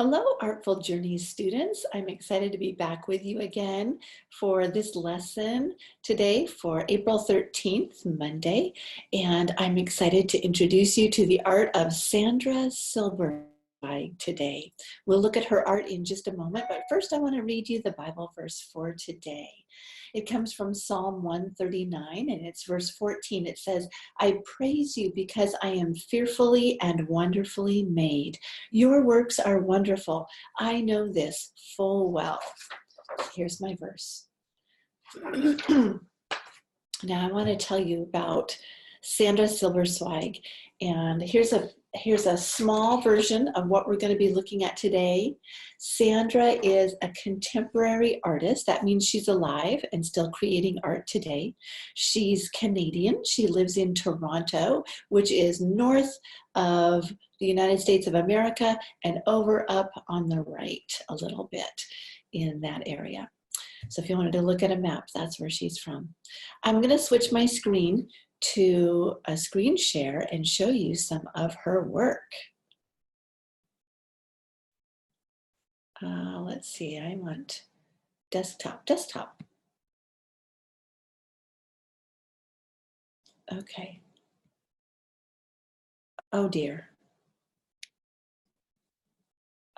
Hello, Artful Journeys students. I'm excited to be back with you again for this lesson today for April 13th, Monday. And I'm excited to introduce you to the art of Sandra Silberzweig today. We'll look at her art in just a moment, but first I want to read you the Bible verse for today. It comes from Psalm 139 and it's verse 14. It says, "I praise you because I am fearfully and wonderfully made. Your works are wonderful. I know this full well." Here's my verse. Now I want to tell you about Sandra Silberzweig, and here's a small version of what we're going to be looking at today. Sandra is a contemporary artist. That means she's alive and still creating art today. She's Canadian. She lives in Toronto, which is north of the United States of America and over up on the right a little bit in that area. So if you wanted to look at a map, that's where she's from. I'm going to switch my screen to a screen share and show you some of her work. Let's see, I want desktop. Okay. Oh dear.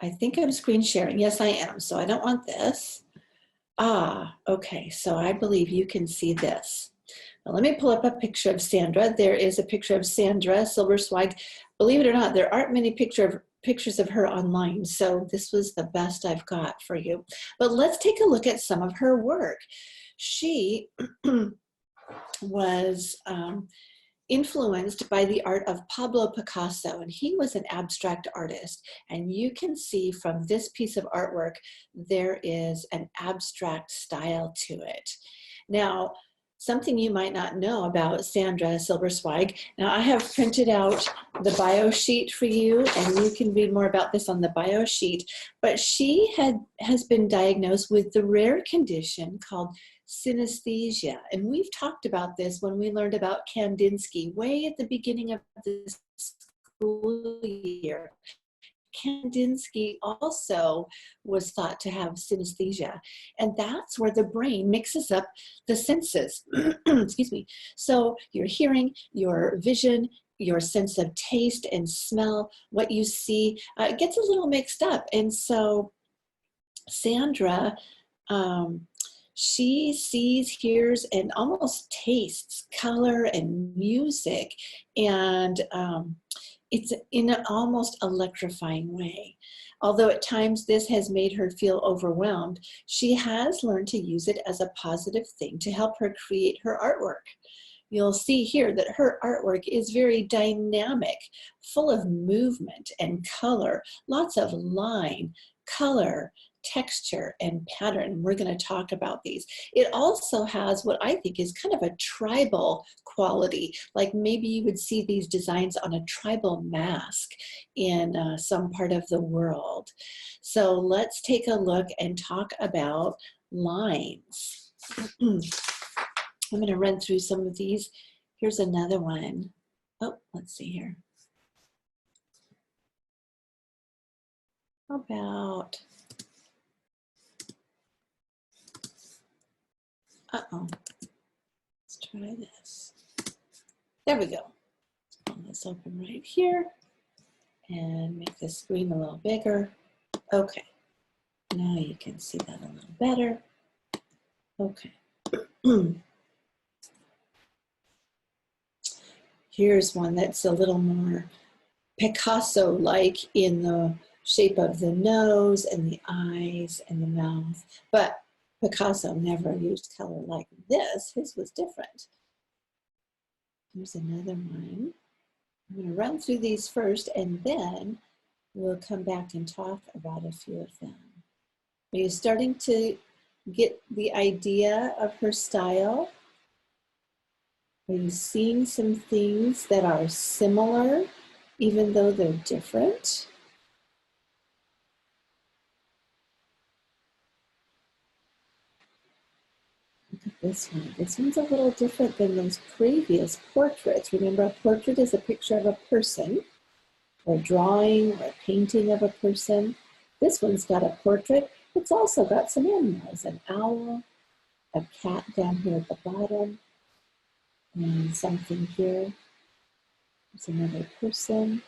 I think I'm screen sharing. Yes, I am. So I don't want this. Okay. So I believe you can see this. Now let me pull up a picture of Sandra. There is a picture of Sandra Silberzweig. Believe it or not, there aren't many pictures of her online, so this was the best I've got for you. But let's take a look at some of her work. She was influenced by the art of Pablo Picasso, and he was an abstract artist. And you can see from this piece of artwork, there is an abstract style to it. Now, something you might not know about Sandra Silberzweig. Now I have printed out the bio sheet for you, and you can read more about this on the bio sheet, but she has been diagnosed with the rare condition called synesthesia. And we've talked about this when we learned about Kandinsky way at the beginning of the school year. Kandinsky also was thought to have synesthesia, and that's where the brain mixes up the senses. Excuse me. So your hearing, your vision, your sense of taste and smell, what you see, gets a little mixed up. And so Sandra, she sees, hears, and almost tastes color and music, and it's in an almost electrifying way. Although at times this has made her feel overwhelmed, she has learned to use it as a positive thing to help her create her artwork. You'll see here that her artwork is very dynamic, full of movement and color, lots of line, color, texture, and pattern. We're going to talk about these. It also has what I think is kind of a tribal quality, like maybe you would see these designs on a tribal mask in some part of the world. So let's take a look and talk about lines. I'm going to run through some of these. Here's another one. Oh, let's see here. How about, let's try this. There we go. Pull this open right here and make the screen a little bigger. Okay, now you can see that a little better. Okay. Here's one that's a little more Picasso-like in the shape of the nose and the eyes and the mouth, but Picasso never used color like this. His was different. Here's another one. I'm going to run through these first, and then we'll come back and talk about a few of them. Are you starting to get the idea of her style? Are you seeing some things that are similar, even though they're different? This one. This one's a little different than those previous portraits. Remember, a portrait is a picture of a person, or a drawing, or a painting of a person. This one's got a portrait. It's also got some animals, an owl, a cat down here at the bottom, and something here. There's another person.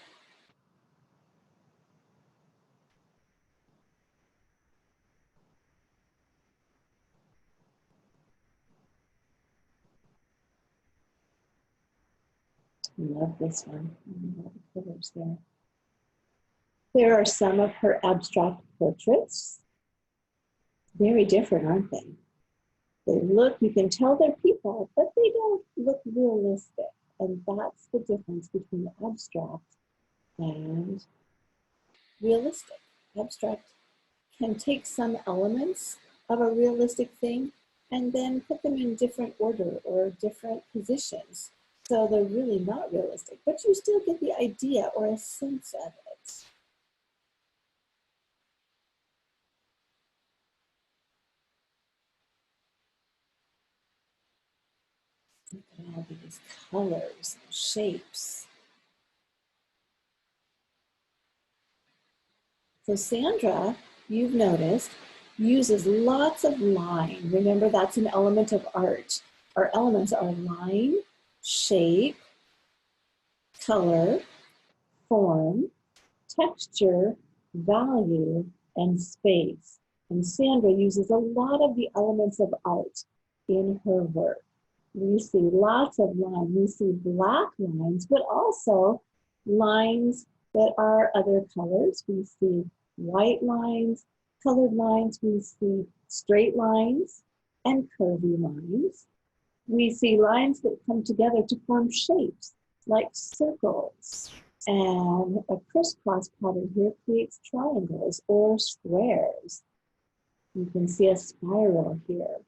Love this one. All the colors there. There are some of her abstract portraits. Very different, aren't they? They look, you can tell they're people, but they don't look realistic. And that's the difference between abstract and realistic. Abstract can take some elements of a realistic thing and then put them in different order or different positions. So they're really not realistic, but you still get the idea or a sense of it. Look at all these colors and shapes. So Sandra, you've noticed, uses lots of line. Remember, that's an element of art. Our elements are line, shape, color, form, texture, value, and space. And Sandra uses a lot of the elements of art in her work. We see lots of lines. We see black lines, but also lines that are other colors. We see white lines, colored lines. We see straight lines and curvy lines. We see lines that come together to form shapes like circles. And a crisscross pattern here creates triangles or squares. You can see a spiral here,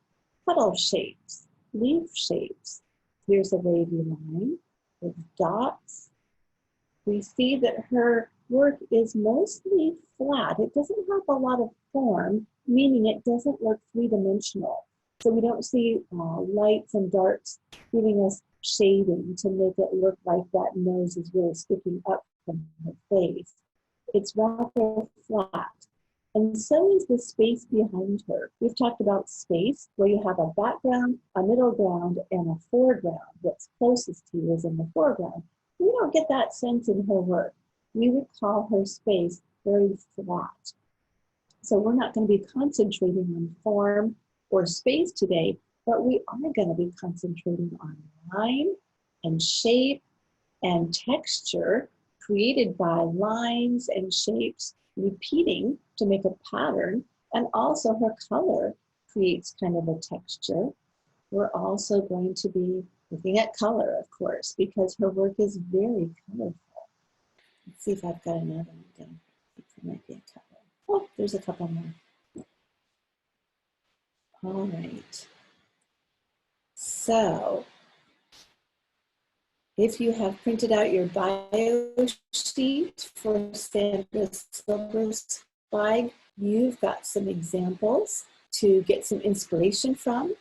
puddle shapes, leaf shapes. Here's a wavy line with dots. We see that her work is mostly flat. It doesn't have a lot of form, meaning it doesn't look three-dimensional. So we don't see lights and darks giving us shading to make it look like that nose is really sticking up from her face. It's rather flat. And so is the space behind her. We've talked about space, where you have a background, a middle ground, and a foreground. What's closest to you is in the foreground. We don't get that sense in her work. We would call her space very flat. So we're not going to be concentrating on form or space today, but we are going to be concentrating on line and shape and texture created by lines and shapes repeating to make a pattern, and also her color creates kind of a texture. We're also going to be looking at color, of course, because her work is very colorful. Let's see if I've got another one down. There might be a couple. Oh, there's a couple more. All right. So if you have printed out your bio sheet for Sandra Silberzweig, you've got some examples to get some inspiration from.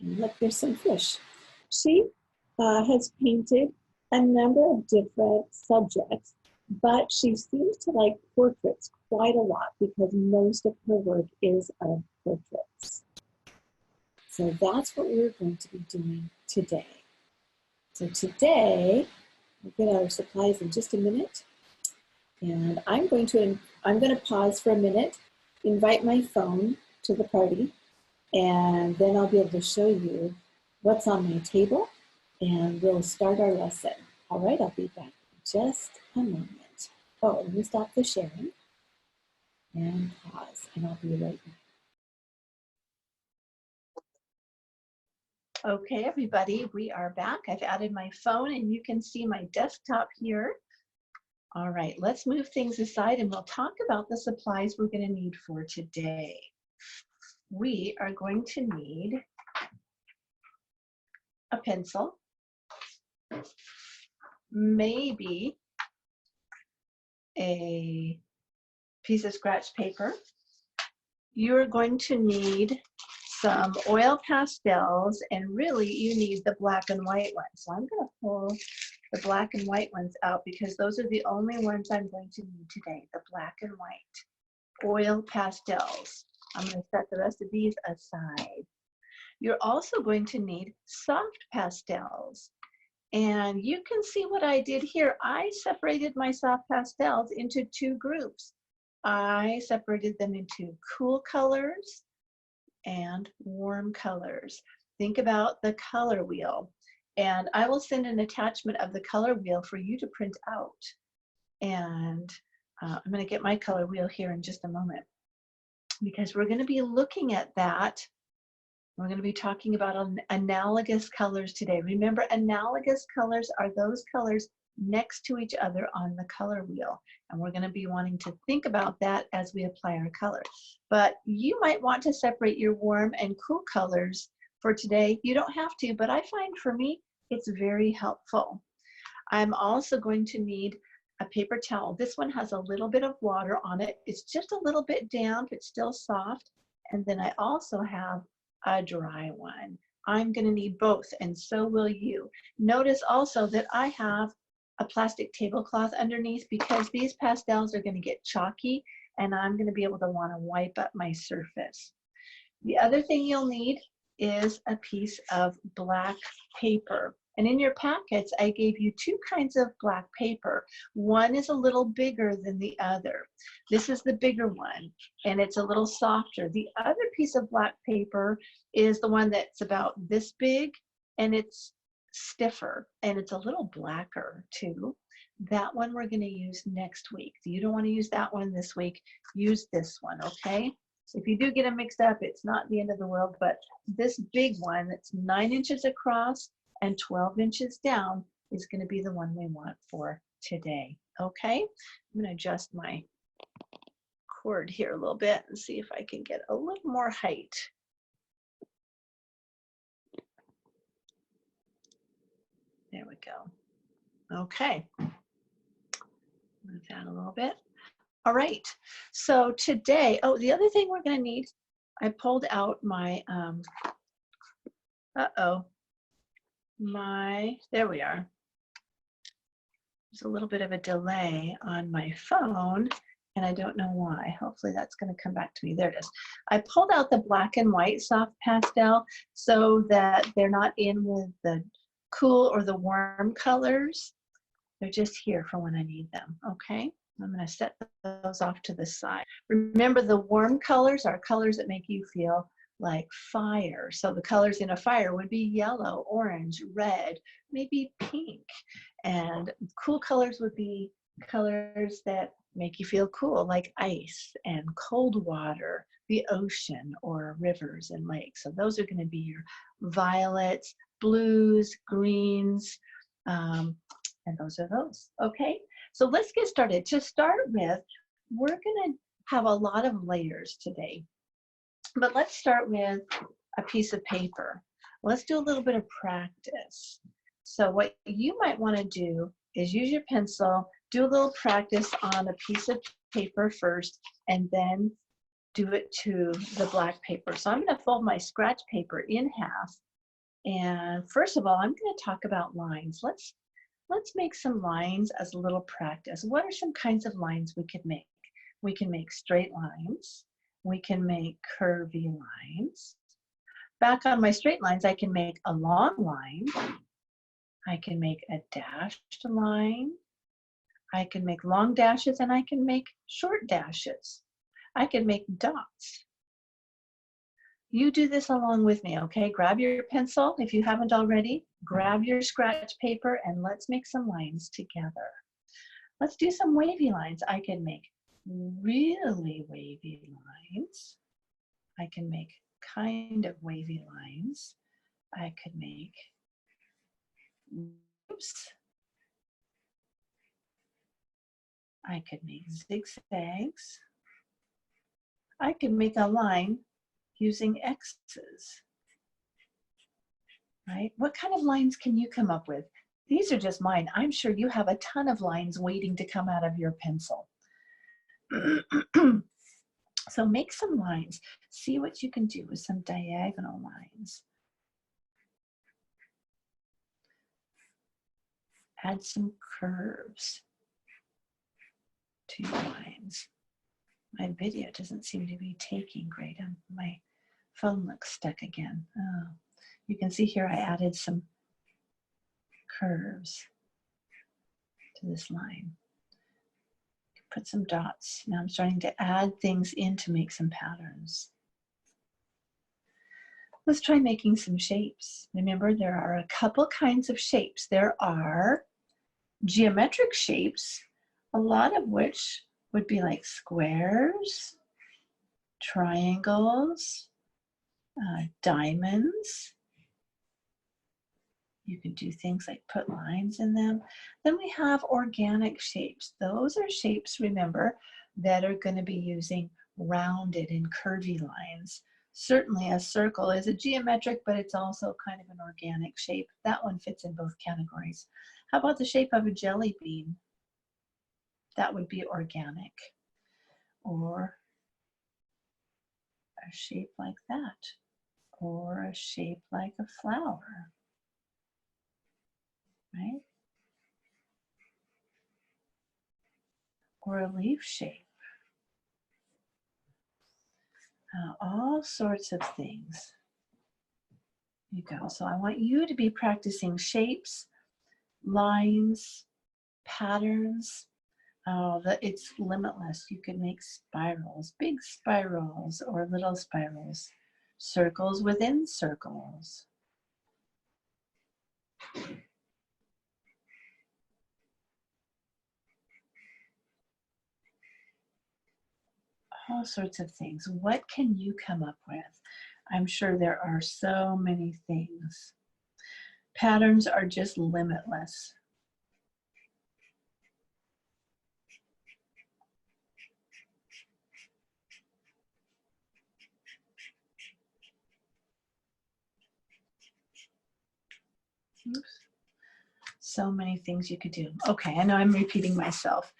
And look, there's some fish. She has painted a number of different subjects, but she seems to like portraits quite a lot because most of her work is of portraits. So that's what we're going to be doing today. So today, we'll get our supplies in just a minute. And I'm going to pause for a minute, invite my phone to the party, and then I'll be able to show you what's on my table, and we'll start our lesson. All right, I'll be back in just a moment. Oh, let me stop the sharing and pause, and I'll be right back. Okay, everybody, we are back. I've added my phone and you can see my desktop here. All right, let's move things aside and we'll talk about the supplies we're going to need for today. We are going to need a pencil, maybe a piece of scratch paper. You're going to need some oil pastels, and really you need the black and white ones. So I'm going to pull the black and white ones out because those are the only ones I'm going to need today, the black and white. oil pastels. I'm going to set the rest of these aside. You're also going to need soft pastels. And you can see what I did here. I separated my soft pastels into two groups. I separated them into cool colors and warm colors. Think about the color wheel. And I will send an attachment of the color wheel for you to print out. And I'm going to get my color wheel here in just a moment, because we're going to be looking at that. We're going to be talking about analogous colors today. Remember, analogous colors are those colors next to each other on the color wheel. And we're going to be wanting to think about that as we apply our color. But you might want to separate your warm and cool colors for today. You don't have to, but I find for me, it's very helpful. I'm also going to need a paper towel. This one has a little bit of water on it. It's just a little bit damp, it's still soft. And then I also have a dry one. I'm going to need both, and so will you. Notice also that I have a plastic tablecloth underneath, because these pastels are going to get chalky and I'm going to be able to want to wipe up my surface. The other thing you'll need is a piece of black paper. And in your packets, I gave you two kinds of black paper. One is a little bigger than the other. This is the bigger one, and it's a little softer. The other piece of black paper is the one that's about this big, and it's stiffer, and it's a little blacker too. That one we're going to use next week. You don't want to use that one this week. Use this one, okay? If you do get them mixed up, it's not the end of the world, but this big one that's 9 inches across and 12 inches down is going to be the one we want for today, okay? I'm going to adjust my cord here a little bit and see if I can get a little more height. There we go. Okay. Move that a little bit. All right. So today, oh, the other thing we're going to need, I pulled out my, there we are. There's a little bit of a delay on my phone, and I don't know why. Hopefully that's going to come back to me. There it is. I pulled out the black and white soft pastel so that they're not in with the cool or the warm colors. They're just here for when I need them, okay? I'm going to set those off to the side. Remember, the warm colors are colors that make you feel like fire. So the colors in a fire would be yellow, orange, red, maybe pink. And cool colors would be colors that make you feel cool, like ice and cold water, the ocean, or rivers and lakes. So those are going to be your violets, blues, greens, and those are those, okay? So let's get started. To start with, we're going to have a lot of layers today. But let's start with a piece of paper. Let's do a little bit of practice. So what you might want to do is use your pencil, do a little practice on a piece of paper first, and then do it to the black paper. So I'm going to fold my scratch paper in half. And first of all, I'm going to talk about lines. Let's make some lines as a little practice. What are some kinds of lines we could make? We can make straight lines. We can make curvy lines. Back on my straight lines, I can make a long line. I can make a dashed line. I can make long dashes, and I can make short dashes. I can make dots. You do this along with me, okay? Grab your pencil if you haven't already. Grab your scratch paper, and let's make some lines together. Let's do some wavy lines. I can make really wavy lines. I can make kind of wavy lines. I could make loops. I could make zigzags. I could make a line using X's, right? What kind of lines can you come up with? These are just mine. I'm sure you have a ton of lines waiting to come out of your pencil. So make some lines. See what you can do with some diagonal lines. Add some curves to your lines. My video doesn't seem to be taking great. My phone looks stuck again. Oh, you can see here I added some curves to this line. Put some dots. Now I'm starting to add things in to make some patterns. Let's try making some shapes. Remember, there are a couple kinds of shapes. There are geometric shapes, a lot of which would be like squares, triangles, diamonds. You can do things like put lines in them. Then we have organic shapes. Those are shapes, remember, that are going to be using rounded and curvy lines. Certainly a circle is a geometric, but it's also kind of an organic shape. That one fits in both categories. How about the shape of a jelly bean? That would be organic. Or a shape like that. Or a shape like a flower. Right? Or a leaf shape. All sorts of things. There you go. So I want you to be practicing shapes, lines, patterns. Oh, it's limitless. You can make spirals, big spirals or little spirals, circles within circles. All sorts of things. What can you come up with? I'm sure there are so many things. Patterns are just limitless. Oops. So many things you could do. Okay, I know I'm repeating myself,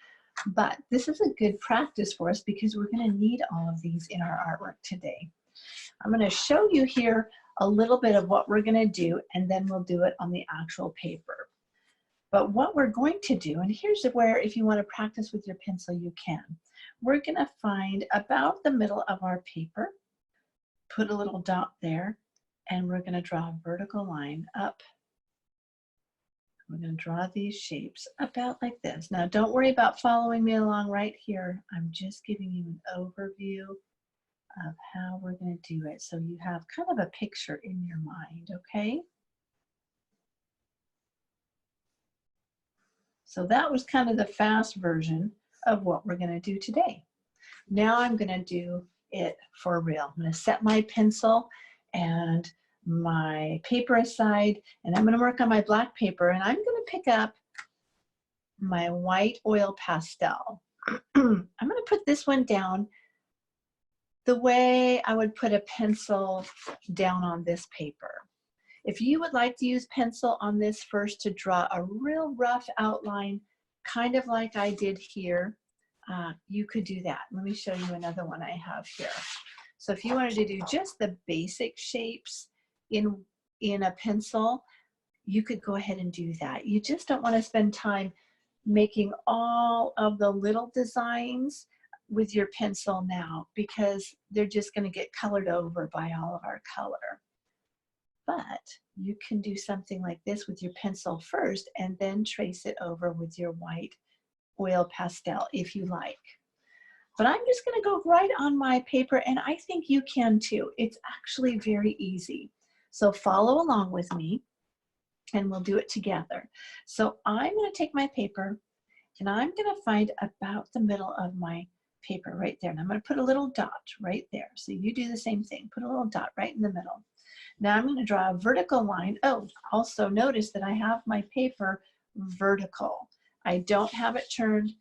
but this is a good practice for us because we're going to need all of these in our artwork today. I'm going to show you here a little bit of what we're going to do, and then we'll do it on the actual paper. But what we're going to do, and here's where if you want to practice with your pencil, you can. We're going to find about the middle of our paper, put a little dot there, and we're going to draw a vertical line up. We're going to draw these shapes about like this. Now, don't worry about following me along right here. I'm just giving you an overview of how we're going to do it so you have kind of a picture in your mind, okay? So that was kind of the fast version of what we're going to do today. Now I'm going to do it for real. I'm going to set my pencil and my paper aside, and I'm going to work on my black paper, and I'm going to pick up my white oil pastel. I'm going to put this one down the way I would put a pencil down on this paper. If you would like to use pencil on this first to draw a real rough outline, kind of like I did here, you could do that. Let me show you another one I have here. So if you wanted to do just the basic shapes in a pencil, you could go ahead and do that. You just don't want to spend time making all of the little designs with your pencil now because they're just going to get colored over by all of our color. But you can do something like this with your pencil first and then trace it over with your white oil pastel if you like. But I'm just going to go right on my paper, and I think you can too. It's actually very easy. So follow along with me and we'll do it together. So I'm going to take my paper and I'm going to find about the middle of my paper right there. And I'm going to put a little dot right there. So you do the same thing. Put a little dot right in the middle. Now I'm going to draw a vertical line. Oh, also notice that I have my paper vertical. I don't have it turned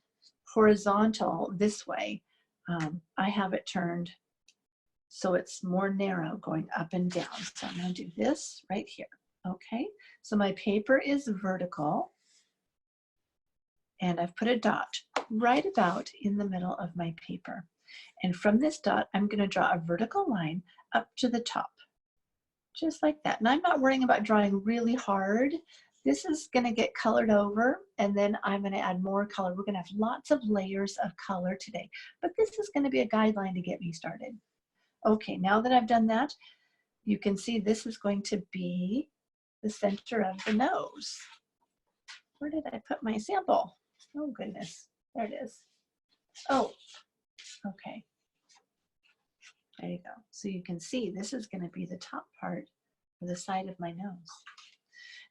horizontal this way. I have it turned so it's more narrow going up and down. So I'm going to do this right here. Okay, so my paper is vertical and I've put a dot right about in the middle of my paper. And from this dot, I'm going to draw a vertical line up to the top. Just like that. And I'm not worrying about drawing really hard This is going to get colored over, and then I'm going to add more color. We're going to have lots of layers of color today, but this is going to be a guideline to get me started. Okay, now that I've done that, you can see this is going to be the center of the nose. Where did I put my sample? Oh goodness, there it is. Oh, okay. There you go. So you can see this is going to be the top part of the side of my nose.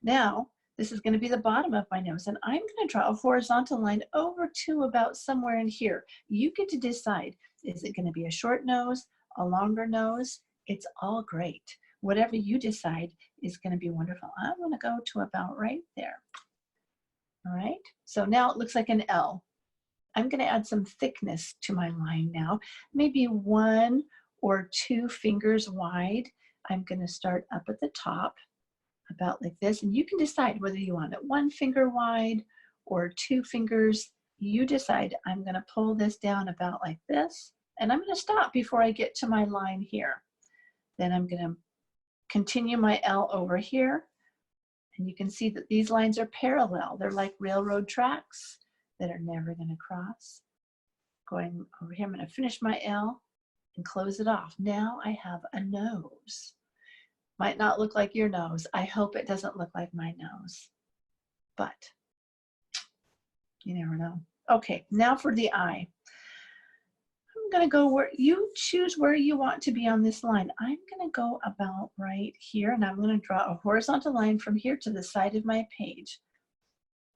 Now, this is going to be the bottom of my nose, and I'm going to draw a horizontal line over to about somewhere in here. You get to decide, is it going to be a short nose, a longer nose? It's all great. Whatever you decide is going to be wonderful. I want to go to about right there. All right, so now it looks like an L. I'm going to add some thickness to my line now, maybe 1 or 2 fingers wide. I'm going to start up at the top, about like this, and you can decide whether you want it 1 finger wide or 2 fingers. You decide. I'm going to pull this down about like this, and I'm going to stop before I get to my line here. Then I'm going to continue my L over here, and you can see that these lines are parallel. They're like railroad tracks that are never going to cross. Going over here, I'm going to finish my L and close it off. Now I have a nose. Might not look like your nose. I hope it doesn't look like my nose, but you never know. Okay, now for the eye. I'm going to go where you choose where you want to be on this line. I'm going to go about right here, and I'm going to draw a horizontal line from here to the side of my page.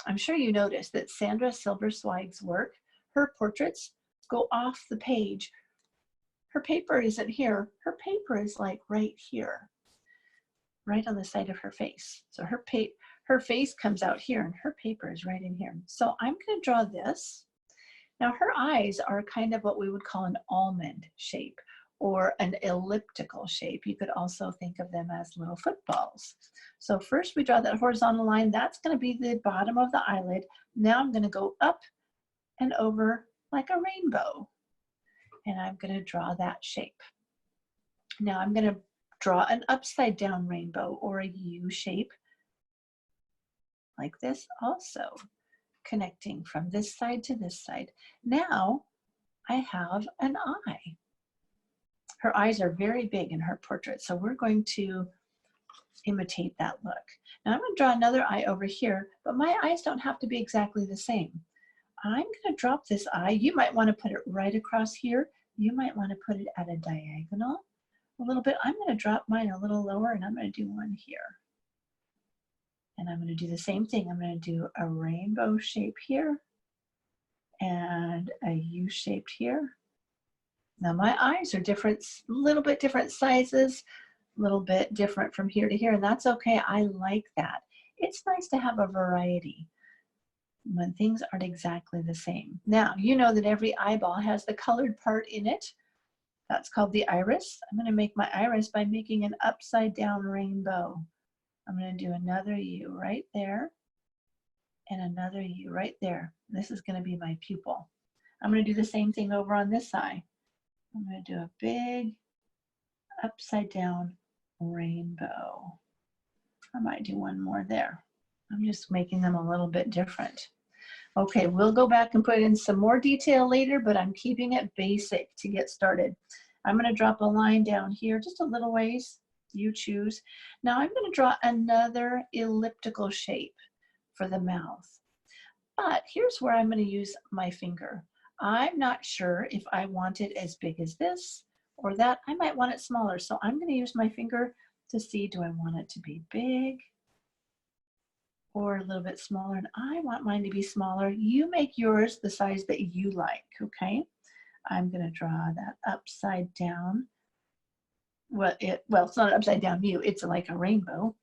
I'm sure you noticed that Sandra Silberzweig's work, her portraits go off the page. Her paper isn't here. Her paper is like right here, right on the side of her face. So her face comes out here, and her paper is right in here. So I'm going to draw this. Now her eyes are kind of what we would call an almond shape or an elliptical shape. You could also think of them as little footballs. So first we draw that horizontal line. That's going to be the bottom of the eyelid. Now I'm going to go up and over like a rainbow, and I'm going to draw that shape. Now I'm going to draw an upside down rainbow or a U shape like this also, connecting from this side to this side. Now I have an eye. Her eyes are very big in her portrait, so we're going to imitate that look. Now I'm going to draw another eye over here, but my eyes don't have to be exactly the same. I'm going to drop this eye. You might want to put it right across here. You might want to put it at a diagonal a little bit. I'm going to drop mine a little lower, and I'm going to do one here. And I'm going to do the same thing. I'm going to do a rainbow shape here and a U shaped here. Now my eyes are different, a little bit different sizes, a little bit different from here to here, and that's okay. I like that. It's nice to have a variety when things aren't exactly the same. Now, you know that every eyeball has the colored part in it. That's called the iris. I'm going to make my iris by making an upside down rainbow. I'm going to do another U right there and another U right there. This is going to be my pupil. I'm going to do the same thing over on this eye. I'm going to do a big upside down rainbow. I might do one more there. I'm just making them a little bit different. Okay, we'll go back and put in some more detail later, but I'm keeping it basic to get started. I'm going to drop a line down here, just a little ways. You choose. Now I'm going to draw another elliptical shape for the mouth. But here's where I'm going to use my finger. I'm not sure if I want it as big as this or that. I might want it smaller. So I'm going to use my finger to see, do I want it to be big or a little bit smaller? And I want mine to be smaller. You make yours the size that you like, okay? I'm going to draw that upside down. Well, it's not an upside down U, it's like a rainbow.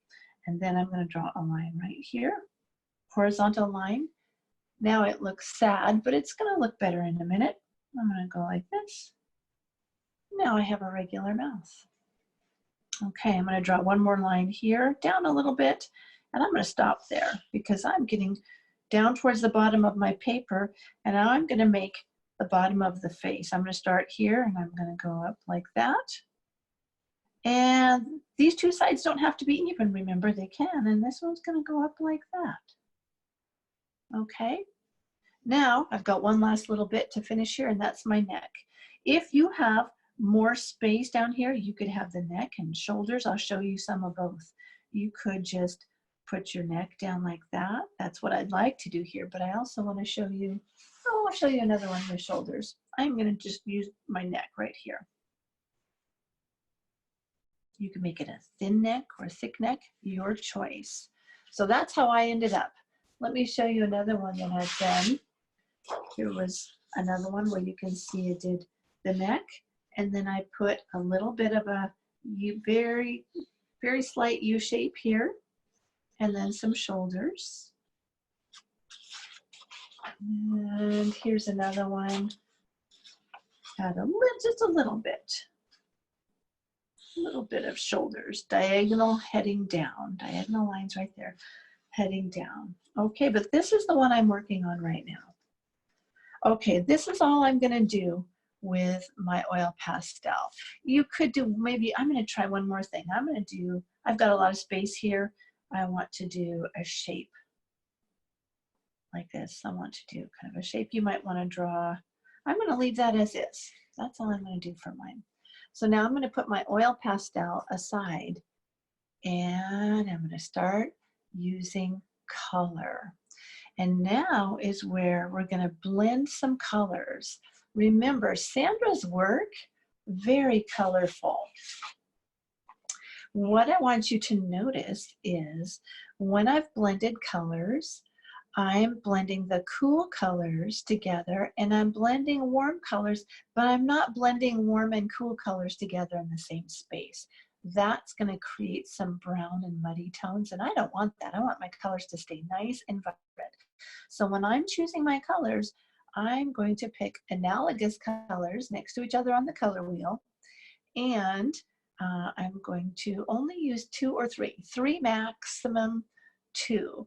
And then I'm going to draw a line right here, horizontal line. Now it looks sad, but it's going to look better in a minute. I'm going to go like this. Now I have a regular mouth. Okay, I'm going to draw one more line here, down a little bit, and I'm going to stop there because I'm getting down towards the bottom of my paper, and now I'm going to make the bottom of the face. I'm going to start here, and I'm going to go up like that. And these two sides don't have to be even, remember, they can. And this one's going to go up like that. Okay. Now I've got one last little bit to finish here, and that's my neck. If you have more space down here, you could have the neck and shoulders. I'll show you some of both. You could just put your neck down like that. That's what I'd like to do here, but I also want to show you, oh, I'll show you another one with shoulders. I'm going to just use my neck right here. You can make it a thin neck or a thick neck, your choice. So that's how I ended up. Let me show you another one that I've done. Here was another one where you can see it did the neck, and then I put a little bit of a very, very slight U shape here, and then some shoulders. And here's another one. Add just a little bit of shoulders, diagonal heading down, diagonal lines right there, heading down. Okay, but this is the one I'm working on right now. Okay, this is all I'm gonna do with my oil pastel. You could do, maybe, I'm gonna try one more thing. I've got a lot of space here. I want to do a shape like this. I want to do kind of a shape you might wanna draw. I'm gonna leave that as is. That's all I'm gonna do for mine. So now I'm gonna put my oil pastel aside, and I'm gonna start using color. And now is where we're going to blend some colors. Remember, Sandra's work, very colorful. What I want you to notice is when I've blended colors, I'm blending the cool colors together, and I'm blending warm colors, but I'm not blending warm and cool colors together in the same space. That's going to create some brown and muddy tones, and I don't want that. I want my colors to stay nice and vibrant. So when I'm choosing my colors, I'm going to pick analogous colors next to each other on the color wheel, and I'm going to only use 2 or 3 maximum 2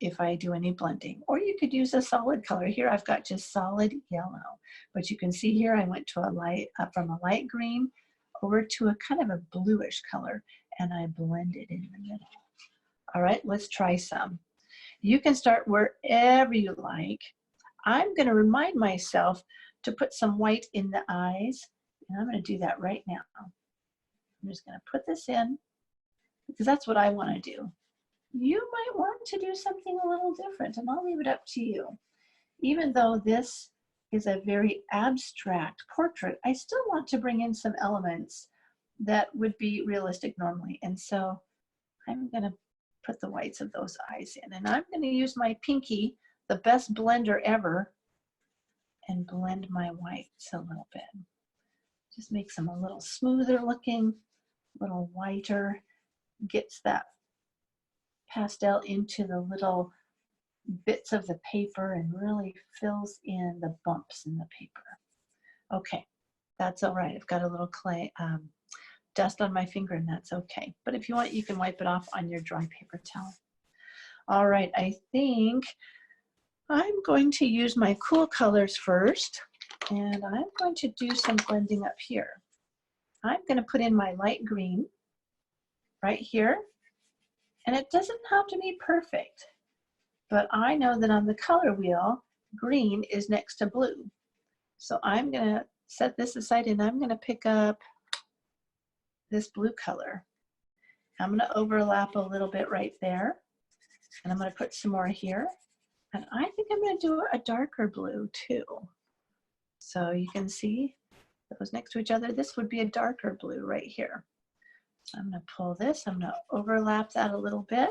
if I do any blending. Or you could use a solid color. Here I've got just solid yellow, but you can see here I went to a light, from a light green over to a kind of a bluish color, and I blended in the middle. All right, let's try some. You can start wherever you like. I'm going to remind myself to put some white in the eyes, and I'm going to do that right now. I'm just going to put this in because that's what I want to do. You might want to do something a little different, and I'll leave it up to you. Even though this is a very abstract portrait, I still want to bring in some elements that would be realistic normally. And so I'm going to put the whites of those eyes in, and I'm going to use my pinky, the best blender ever, and blend my whites a little bit. Just makes them a little smoother looking, a little whiter, gets that pastel into the little bits of the paper and really fills in the bumps in the paper. Okay, that's all right. I've got a little clay dust on my finger, and that's okay. But if you want, you can wipe it off on your dry paper towel. All right, I think I'm going to use my cool colors first, and I'm going to do some blending up here. I'm going to put in my light green right here, and it doesn't have to be perfect, but I know that on the color wheel, green is next to blue. So I'm going to set this aside, and I'm going to pick up this blue color. I'm going to overlap a little bit right there, and I'm going to put some more here. And I think I'm going to do a darker blue too. So you can see those next to each other. This would be a darker blue right here. So I'm going to pull this. I'm going to overlap that a little bit.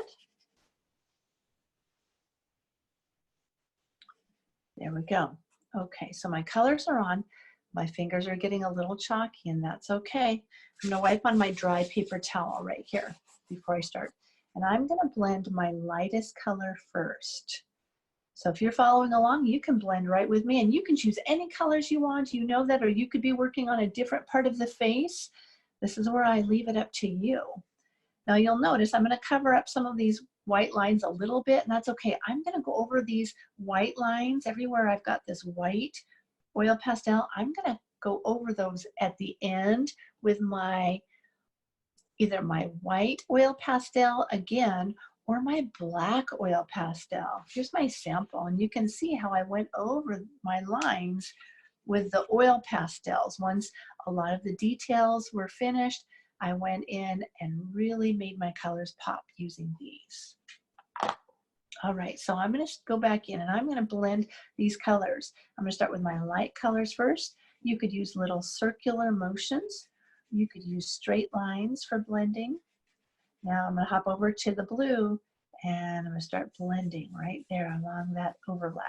There we go. Okay, so my colors are on. My fingers are getting a little chalky, and that's okay. I'm going to wipe on my dry paper towel right here before I start. And I'm going to blend my lightest color first. So if you're following along, you can blend right with me, and you can choose any colors you want. You know that, or you could be working on a different part of the face. This is where I leave it up to you. Now you'll notice I'm going to cover up some of these white lines a little bit, and that's okay. I'm going to go over these white lines everywhere I've got this white oil pastel. I'm going to go over those at the end with my either my white oil pastel again or my black oil pastel. Here's my sample, and you can see how I went over my lines with the oil pastels. Once a lot of the details were finished, I went in and really made my colors pop using these. All right, so I'm going to go back in and I'm going to blend these colors. I'm going to start with my light colors first. You could use little circular motions. You could use straight lines for blending. Now I'm going to hop over to the blue and I'm going to start blending right there along that overlap.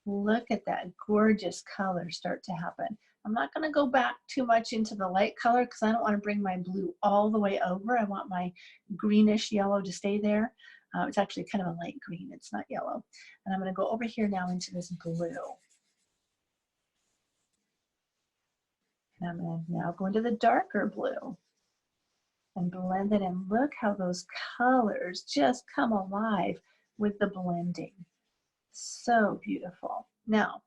Look at that gorgeous color start to happen. I'm not going to go back too much into the light color because I don't want to bring my blue all the way over. I want my greenish yellow to stay there. It's actually kind of a light green. It's not yellow. And I'm going to go over here now into this blue. And I'm going to now go into the darker blue and blend it, and look how those colors just come alive with the blending. So beautiful. Now,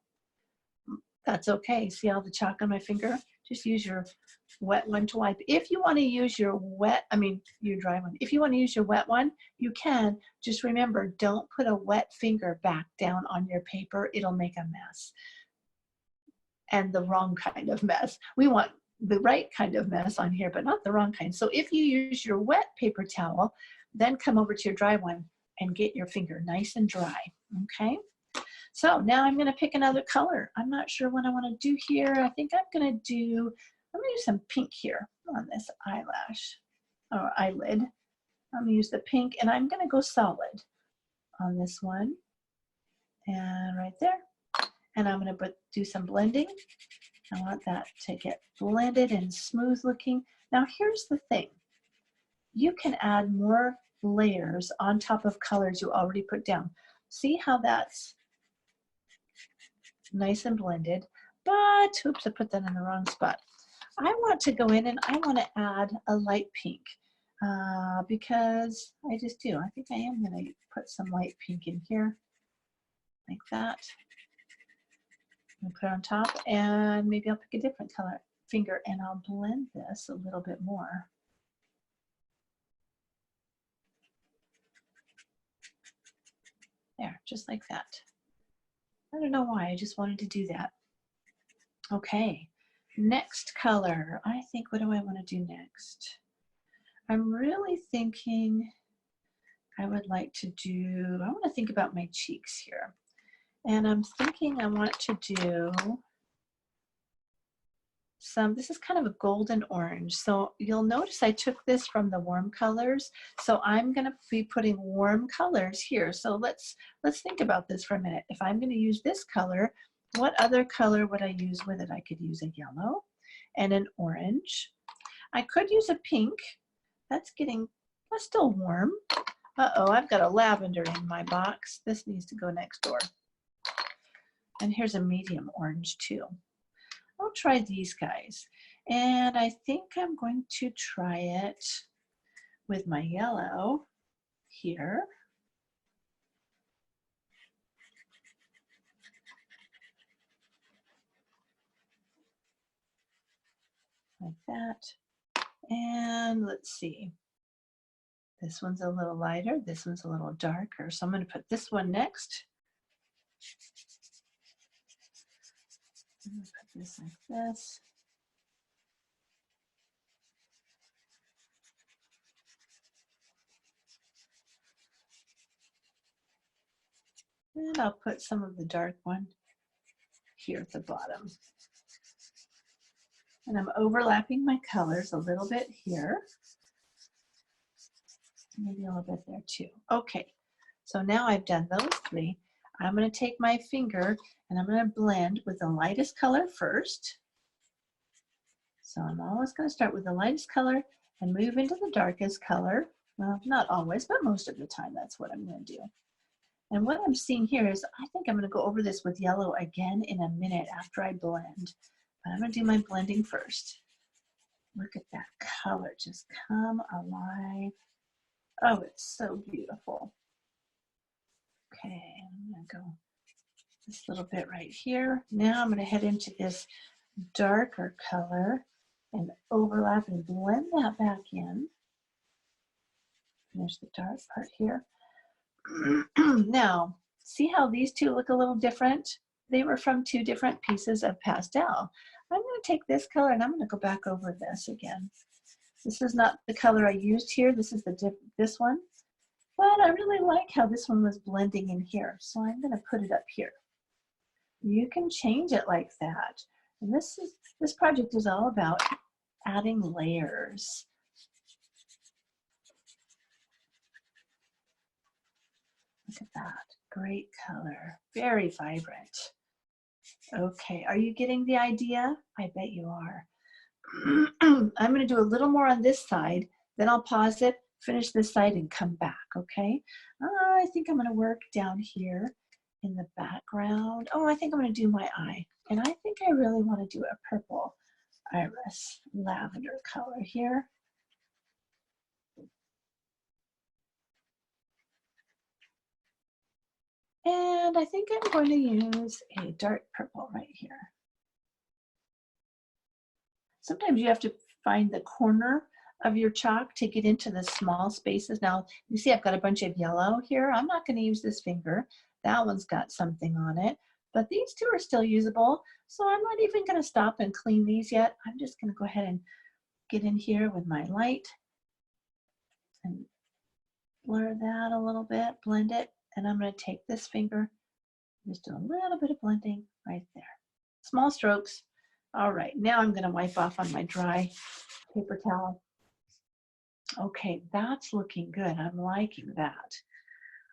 that's okay. See all the chalk on my finger? Just use your wet one to wipe. If you want to use your your dry one. If you want to use your wet one, you can. Just remember, don't put a wet finger back down on your paper. It'll make a mess. And the wrong kind of mess. We want the right kind of mess on here, but not the wrong kind. So if you use your wet paper towel, then come over to your dry one and get your finger nice and dry, okay? So now I'm gonna pick another color. I'm not sure what I wanna do here. I think I'm gonna do some pink here on this eyelash or eyelid. I'm gonna use the pink and I'm gonna go solid on this one and right there. And I'm gonna do some blending. I want that to get blended and smooth looking. Now here's the thing. You can add more layers on top of colors you already put down. See how that's nice and blended, but oops, I put that in the wrong spot. I want to go in and I want to add a light pink because I just do. I think I am going to put some light pink in here like that. And put it on top, and maybe I'll pick a different color finger and I'll blend this a little bit more. There, just like that. I don't know why, I just wanted to do that. Okay, next color. I think, what do I want to do next? I'm really thinking I would like to do, I want to think about my cheeks here. And I'm thinking I want to do this is kind of a golden orange. So you'll notice I took this from the warm colors. So I'm going to be putting warm colors here. So let's think about this for a minute. If I'm going to use this color, what other color would I use with it? I could use a yellow and an orange. I could use a pink. That's still warm. Uh-oh, I've got a lavender in my box. This needs to go next door. And here's a medium orange too. I'll try these guys. And I think I'm going to try it with my yellow here. Like that. And let's see. This one's a little lighter. This one's a little darker. So I'm going to put this one next. I'm going to put this like this. And I'll put some of the dark one here at the bottom. And I'm overlapping my colors a little bit here. Maybe a little bit there too. Okay, so now I've done those three. I'm going to take my finger and I'm going to blend with the lightest color first. So I'm always going to start with the lightest color and move into the darkest color. Well, not always, but most of the time that's what I'm going to do. And what I'm seeing here is I think I'm going to go over this with yellow again in a minute after I blend. But I'm going to do my blending first. Look at that color just come alive. Oh, it's so beautiful. Okay, I'm going to go this little bit right here. Now I'm going to head into this darker color and overlap and blend that back in. There's the dark part here. Now, see how these two look a little different? They were from two different pieces of pastel. I'm going to take this color and I'm going to go back over this again. This is not the color I used here. This is this one. But I really like how this one was blending in here. So I'm going to put it up here. You can change it like that. And this project is all about adding layers. Look at that. Great color. Very vibrant. Okay, are you getting the idea? I bet you are. I'm going to do a little more on this side, then I'll pause it, finish this side, and come back, okay? I think I'm going to work down here in the background. Oh, I think I'm going to do my eye. And I think I really want to do a purple iris lavender color here. And I think I'm going to use a dark purple right here. Sometimes you have to find the corner of your chalk to get into the small spaces. Now, you see I've got a bunch of yellow here. I'm not going to use this finger. That one's got something on it. But these two are still usable. So I'm not even going to stop and clean these yet. I'm just going to go ahead and get in here with my light and blur that a little bit, blend it. And I'm going to take this finger, just do a little bit of blending right there. Small strokes. All right, now I'm going to wipe off on my dry paper towel. Okay, that's looking good. I'm liking that.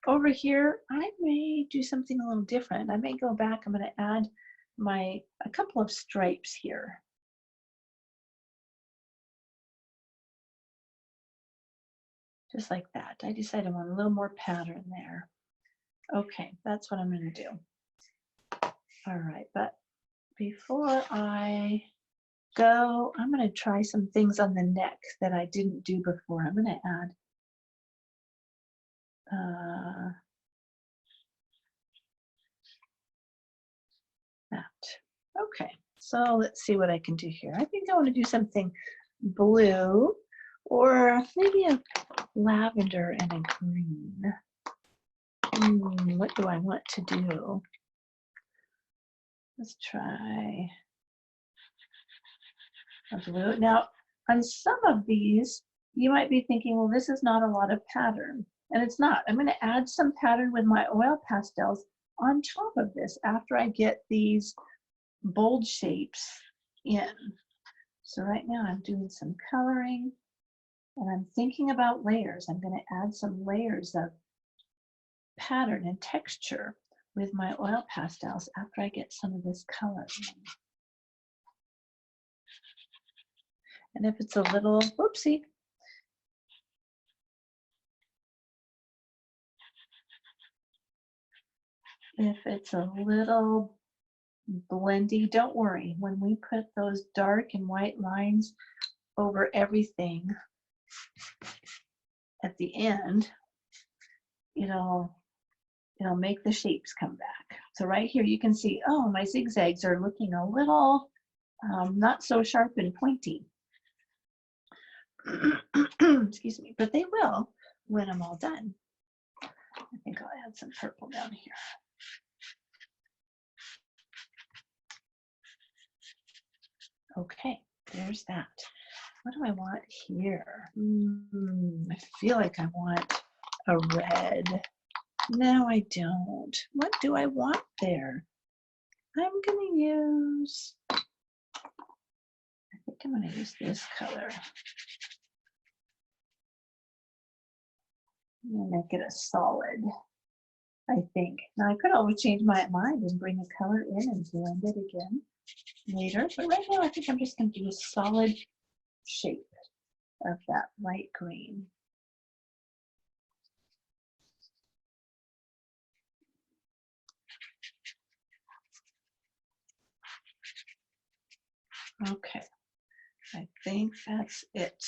Over here, I may do something a little different. I may go back. I'm going to add a couple of stripes here. Just like that. I decided I want a little more pattern there. Okay, that's what I'm going to do. All right, but before I go, I'm going to try some things on the neck that I didn't do before. I'm going to add that. Okay, so let's see what I can do here. I think I want to do something blue or maybe a lavender and a green. What do I want to do? Let's try a blue. Now, on some of these, you might be thinking, well, this is not a lot of pattern. And it's not. I'm going to add some pattern with my oil pastels on top of this after I get these bold shapes in. So right now I'm doing some coloring and I'm thinking about layers. I'm going to add some layers of pattern and texture with my oil pastels after I get some of this color in. And if it's a little, whoopsie, if it's a little blendy, don't worry. When we put those dark and white lines over everything at the end, it'll make the shapes come back. So right here you can see, oh, my zigzags are looking a little not so sharp and pointy. Excuse me, but they will when I'm all done. I think I'll add some purple down here. Okay, there's that. What do I want here? I feel like I want a red. No, I don't. What do I want there? I'm going to use, I think I'm going to use this color. I'm going to make it a solid, I think. Now, I could always change my mind and bring a color in and blend it again later. But right now, I think I'm just going to do a solid shape of that light green. Okay, I think that's it.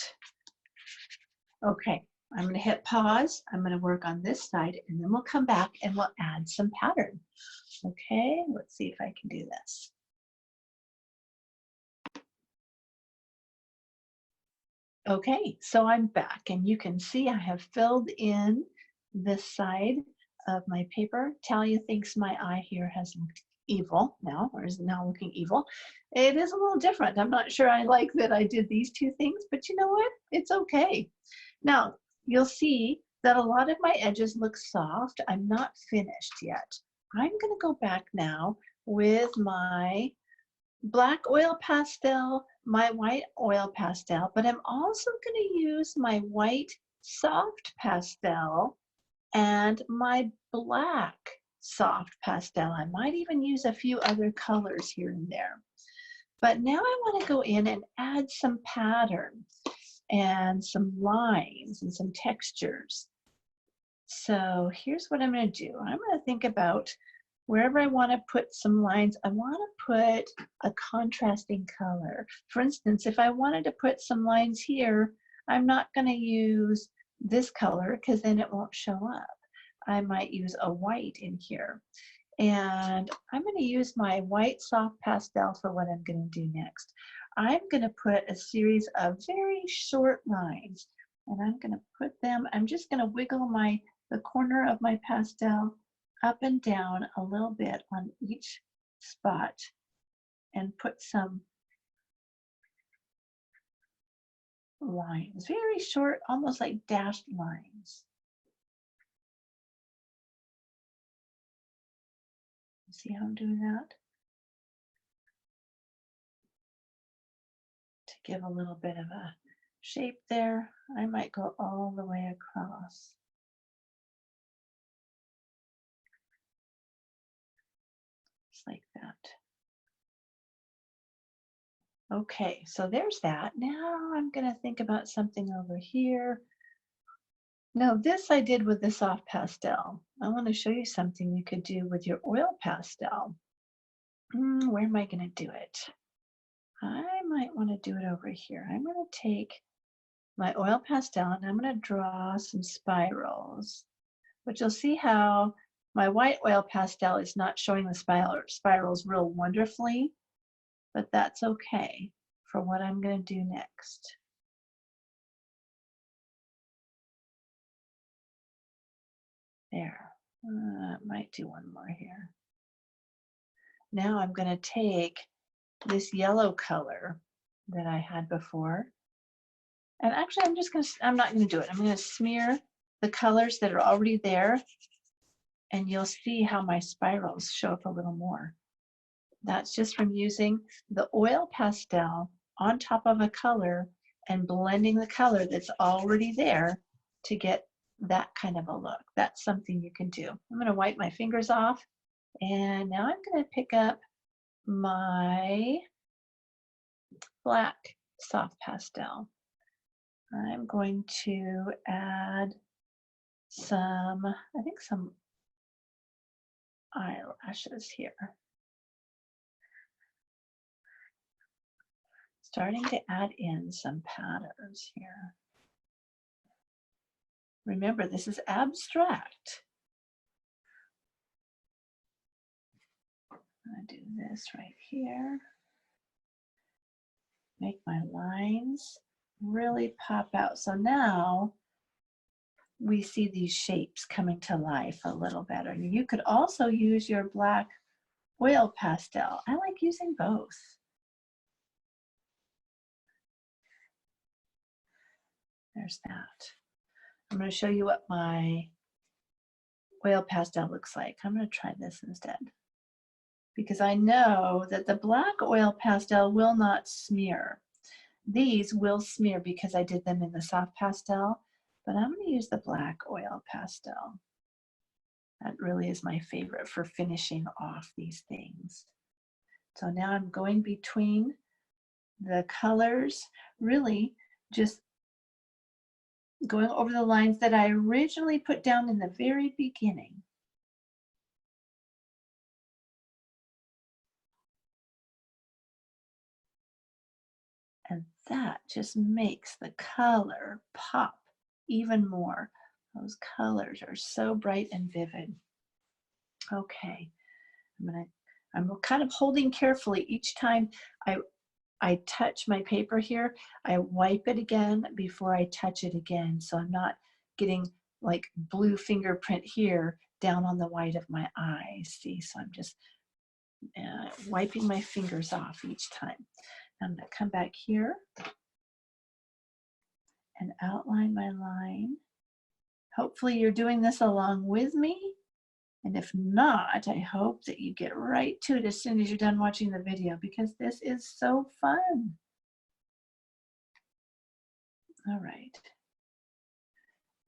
Okay, I'm going to hit pause. I'm going to work on this side and then we'll come back and we'll add some pattern. Okay, let's see if I can do this. Okay, so I'm back and you can see I have filled in this side of my paper. Talia thinks my eye here has looked evil now, or is now looking evil. It is a little different. I'm not sure I like that I did these two things, but you know what? It's okay. Now, you'll see that a lot of my edges look soft. I'm not finished yet. I'm gonna go back now with my black oil pastel, my white oil pastel, but I'm also going to use my white soft pastel and my black soft pastel. I might even use a few other colors here and there. But now I want to go in and add some pattern and some lines and some textures. So here's what I'm going to do. I'm going to think about wherever I want to put some lines, I want to put a contrasting color. For instance, if I wanted to put some lines here, I'm not going to use this color because then it won't show up. I might use a white in here. And I'm going to use my white soft pastel for what I'm going to do next. I'm going to put a series of very short lines, and I'm going to put them, I'm just going to wiggle the corner of my pastel up and down a little bit on each spot and put some lines, very short, almost like dashed lines. See how I'm doing that? To give a little bit of a shape there, I might go all the way across. Just like that. Okay, so there's that. Now I'm going to think about something over here. Now this I did with the soft pastel. I want to show you something you could do with your oil pastel. Where am I going to do it? I might want to do it over here. I'm going to take my oil pastel and I'm going to draw some spirals, but you'll see how my white oil pastel is not showing the spirals real wonderfully, but that's okay for what I'm going to do next. There, might do one more here. Now I'm going to take this yellow color that I had before, and actually I'm not going to do it. I'm going to smear the colors that are already there, and you'll see how my spirals show up a little more. That's just from using the oil pastel on top of a color and blending the color that's already there to get that kind of a look. That's something you can do. I'm going to wipe my fingers off, and now I'm going to pick up my black soft pastel. I'm going to add some eyelashes here. Starting to add in some patterns here. Remember, this is abstract. I'm going to do this right here. Make my lines really pop out. So now we see these shapes coming to life a little better. You could also use your black oil pastel. I like using both. There's that. I'm going to show you what my oil pastel looks like. I'm going to try this instead, because I know that the black oil pastel will not smear. These will smear because I did them in the soft pastel, but I'm going to use the black oil pastel. That really is my favorite for finishing off these things. So now I'm going between the colors, really just going over the lines that I originally put down in the very beginning. And that just makes the color pop even more. Those colors are so bright and vivid. Okay, I'm kind of holding carefully each time I touch my paper here, I wipe it again before I touch it again. So I'm not getting like blue fingerprint here down on the white of my eye. See, so I'm just wiping my fingers off each time. I'm gonna come back here and outline my line. Hopefully you're doing this along with me. And if not, I hope that you get right to it as soon as you're done watching the video, because this is so fun. All right.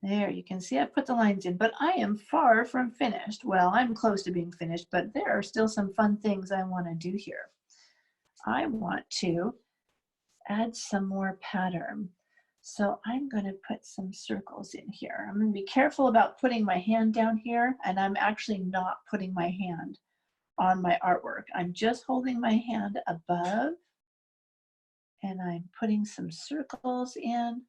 There, you can see I put the lines in, but I am far from finished. Well, I'm close to being finished, but there are still some fun things I want to do here. I want to add some more pattern. So I'm going to put some circles in here. I'm going to be careful about putting my hand down here, and I'm actually not putting my hand on my artwork. I'm just holding my hand above, and I'm putting some circles in.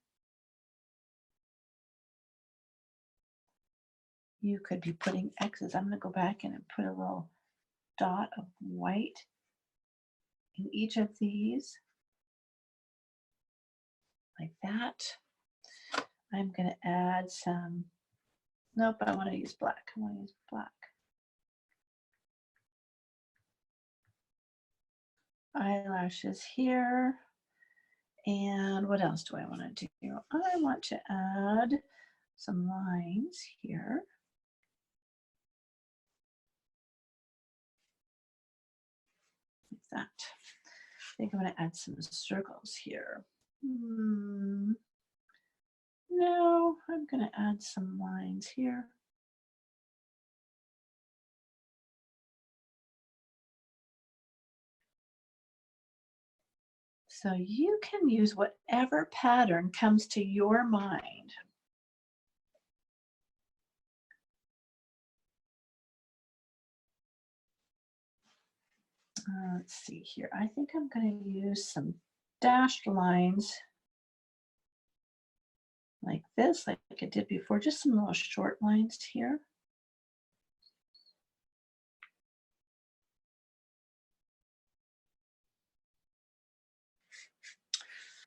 You could be putting X's. I'm going to go back in and put a little dot of white in each of these, like that. I'm going to add some, nope, I want to use black. I want to use black. Eyelashes here. And what else do I want to do? I want to add some lines here. Like that. I think I'm going to add some circles here. No, I'm going to add some lines here. So you can use whatever pattern comes to your mind. Let's see here. I think I'm going to use some dashed lines like this, like I did before, just some little short lines here.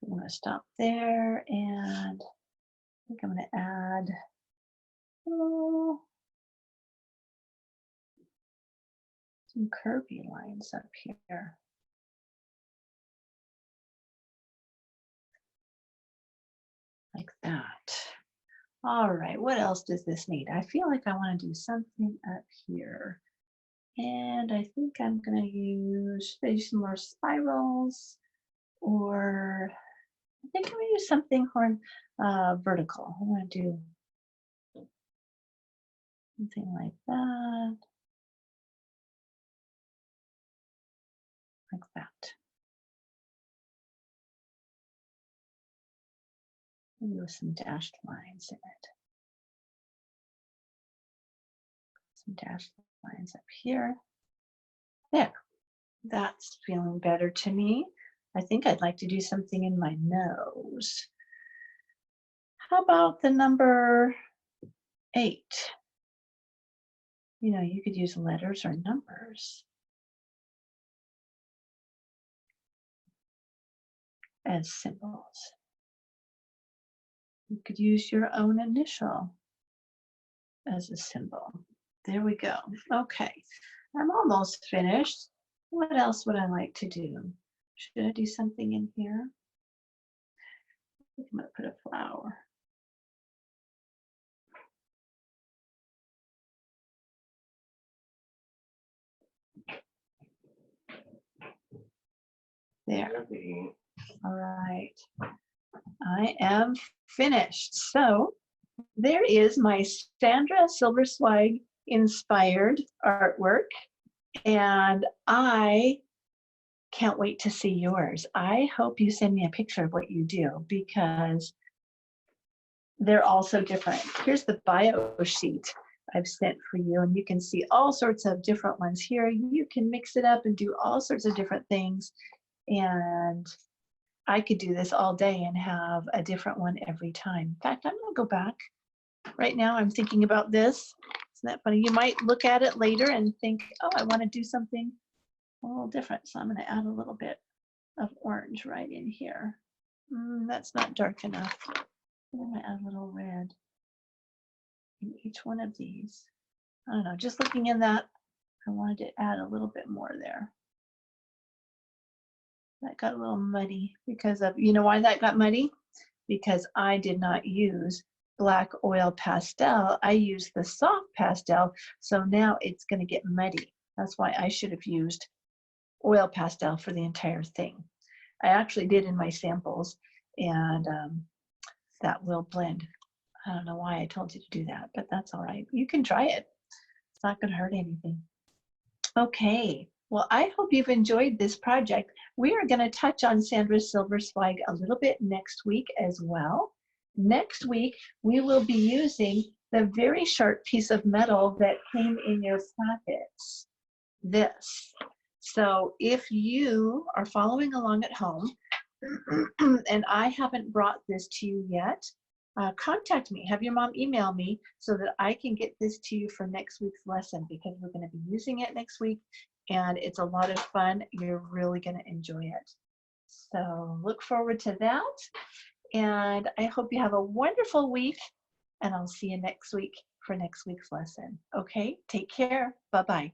I'm going to stop there, and I think I'm going to add some curvy lines up here. Like that. All right, what else does this need? I feel like I want to do something up here. And I think I'm going to use maybe some more spirals, or I think I'm going to use something vertical. I want to do something like that. Like that. Maybe with some dashed lines in it. Some dashed lines up here. There. That's feeling better to me. I think I'd like to do something in my nose. How about the number 8? You know, you could use letters or numbers as symbols. You could use your own initial as a symbol. There we go. Okay, I'm almost finished. What else would I like to do? Should I do something in here? I think I'm going to put a flower. There. All right. I am finished. So there is my Sandra Silberzweig inspired artwork, and I can't wait to see yours. I hope you send me a picture of what you do, because they're all so different. Here's the bio sheet I've sent for you, and you can see all sorts of different ones here. You can mix it up and do all sorts of different things, and I could do this all day and have a different one every time. In fact, I'm going to go back. Right now I'm thinking about this. Isn't that funny? You might look at it later and think, oh, I want to do something a little different. So I'm going to add a little bit of orange right in here. That's not dark enough. I'm going to add a little red in each one of these. I don't know, just looking in that, I wanted to add a little bit more there. That got a little muddy because of, you know why that got muddy? Because I did not use black oil pastel. I used the soft pastel, so now it's going to get muddy. That's why I should have used oil pastel for the entire thing. I actually did in my samples, and that will blend. I don't know why I told you to do that, but that's all right. You can try it. It's not going to hurt anything. Okay, well, I hope you've enjoyed this project. We are going to touch on Sandra Silberzweig a little bit next week as well. Next week, we will be using the very sharp piece of metal that came in your packets, this. So if you are following along at home and I haven't brought this to you yet, contact me, have your mom email me so that I can get this to you for next week's lesson, because we're going to be using it next week and it's a lot of fun. You're really going to enjoy it. So look forward to that, and I hope you have a wonderful week, and I'll see you next week for next week's lesson. Okay, take care. Bye-bye.